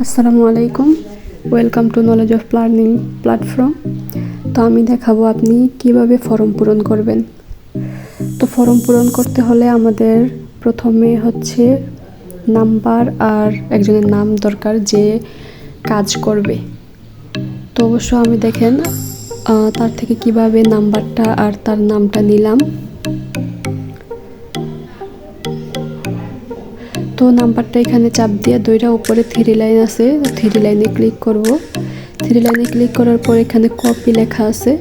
আসসালামু আলাইকুম, welcome to knowledge of learning platform. তো আমি দেখাবো আপনি কিভাবে ফর্ম পূরণ করবেন। তো ফর্ম পূরণ করতে হলে আমাদের প্রথমে হচ্ছে নাম্বার আর একজনের নাম দরকার যে কাজ করবে। তো অবশ্য আমি দেখেন তার থেকে কিভাবে নাম্বারটা আর তার নামটা নিলাম। তো নাম্বারটা এখানে চাপ দিয়ে দুইটা উপরে 3 লাইন আছে, 3 লাইনে ক্লিক করব। 3 লাইনে ক্লিক করার পর এখানে কপি লেখা আছে,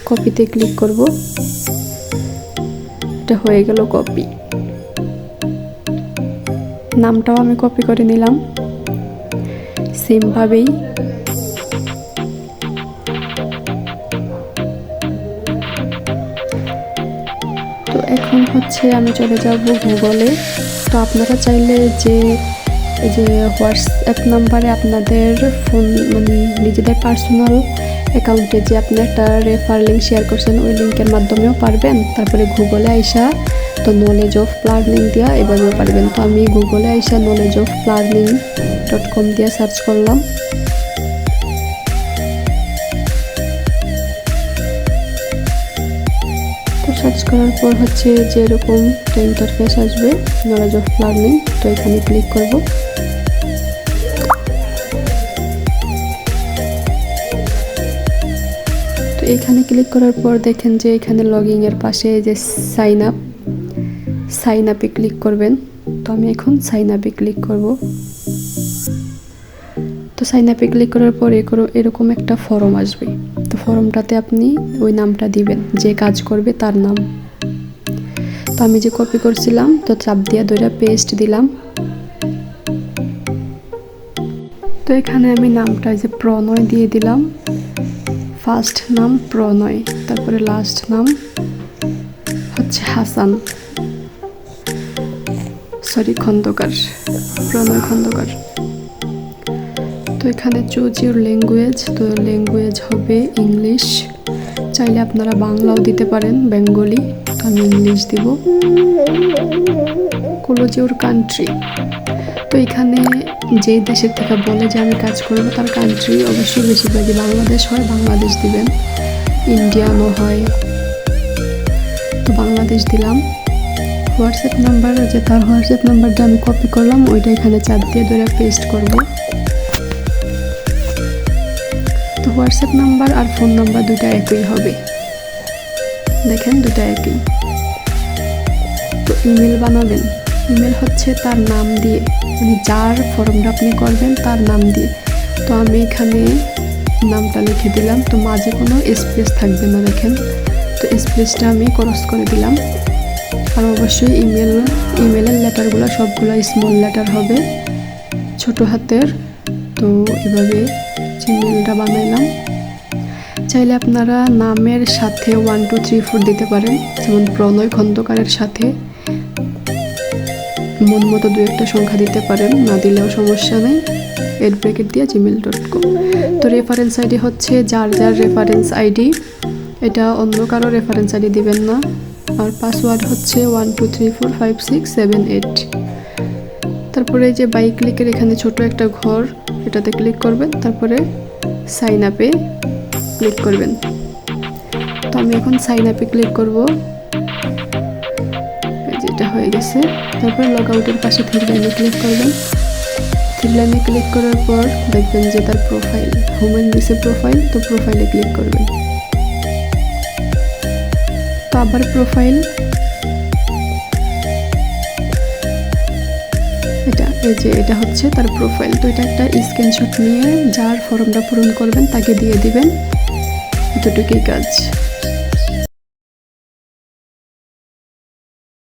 কপিতে ক্লিক করব। এটা হয়ে গেল কপি। নামটাও আমি কপি করে নিলাম সেমভাবেই। তো এখন হচ্ছে আমি চলে যাব গুগলে। তো আপনারা চাইলে যে হোয়াটসঅ্যাপ নাম্বারে আপনাদের ফোন নিজেদের পার্সোনাল অ্যাকাউন্টে যে আপনি একটা রেফার লিঙ্ক শেয়ার করছেন ওই লিঙ্কের মাধ্যমেও পারবেন। তারপরে গুগলে আইসা তো নলেজ অফ লার্নিং দিয়া এভাবেও পারবেন। তো আমি গুগলে আইসা knowledgeoflearning.com দিয়ে সার্চ করলাম। সার্চ করার পর হচ্ছে যেরকম একটা ইন্টারফেস আসবে নলেজ অফ লার্নিং, তো এখানে ক্লিক করব। তো এখানে ক্লিক করার পর দেখেন যে এখানে লগইন এর পাশে যে সাইন আপে ক্লিক করবেন। তো আমি এখন সাইন আপে ক্লিক করব। তো সাইন আপে ক্লিক করার পর এরকম একটা ফর্ম আসবে। তো ফর্মটাতে আপনি ওই নামটা দিবেন যে কাজ করবে তার নাম। তো আমি যে কপি করছিলাম তো চাপ দিয়ে দুইটা পেস্ট দিলাম। তো এখানে আমি নামটা যে প্রণয় দিয়ে দিলাম। ফার্স্ট নাম প্রণয়, তারপরে লাস্ট নাম হচ্ছে হাসান, খন্দকার, প্রণয় খন্দকার। তো এখানে চুজ ইউর ল্যাঙ্গুয়েজ, তো ল্যাঙ্গুয়েজ হবে ইংলিশ। চাইলে আপনারা বাংলাও দিতে পারেন, বেঙ্গলি। তো আমি ইংলিশ দিব। ক্লোজ ইউর কান্ট্রি, তো এখানে যে দেশের থেকে বলে যে আমি কাজ করব তার কান্ট্রি অবশ্যই বেশিরভাগই বাংলাদেশ হয়, বাংলাদেশ দিবেন। ইন্ডিয়ানও হয়, তো বাংলাদেশ দিলাম। হোয়াটসঅ্যাপ নাম্বার, যে তার হোয়াটসঅ্যাপ নাম্বারটা আমি কপি করলাম ওইটা এখানে চাপ দিয়ে ধরে পেস্ট করব। তো হোয়াটসঅ্যাপ নাম্বার আর ফোন নাম্বার দুইটা একই হবে, দেখেন দুইটা একই। তো ইমেল বানাবেন, ইমেল হচ্ছে তার নাম দিয়ে, যার ফর্মটা আপনি করবেন তার নাম দিয়ে। তো আমি এখানে নামটা লিখে দিলাম। তো মাঝে কোনো স্পেস থাকবে না, দেখেন। তো স্পেসটা আমি ক্রস করে দিলাম। আর অবশ্যই ইমেলের লেটারগুলো সবগুলো স্মল লেটার হবে, ছোট হাতের। তো এভাবে ইমেলটা বানাইলাম। চাইলে আপনারা নামের সাথে 1 2 3 4 দিতে পারেন, যেমন প্রণয় খন্দকারের সাথে মন মতো 2-1টা সংখ্যা দিতে পারেন, না দিলেও সমস্যা নেই। এড ব্রেকেট দিয়ে gmail.com। তো রেফারেন্স আইডি হচ্ছে যার রেফারেন্স আইডি, এটা অন্য কারো রেফারেন্স আইডি দিবেন না। আর পাসওয়ার্ড হচ্ছে 1 2 3 4 5 6 7 8। তারপরে যে বাই ক্লিকের এখানে ছোট একটা ঘর, এটাতে ক্লিক করবেন। তারপরে সাইন আপে ক্লিক করবেন। তো আমি এখন সাইন আপে ক্লিক করব, যেটা হয়ে গেছে। তারপরে লগ আউটের পাশে 3 লাইনে ক্লিক করবেন। 3 লাইনে ক্লিক করার পর দেখবেন যে তার প্রোফাইল, হোমের নিচে প্রোফাইল, তো প্রোফাইলে ক্লিক করবেন। তো আবার প্রোফাইল, এটা হচ্ছে তার প্রোফাইল। তো এটা একটা স্ক্রিনশট নিয়ে যার ফর্মটা পূরণ করবেন তাকে দিয়ে দিবেন, এতটুকুই কাজ।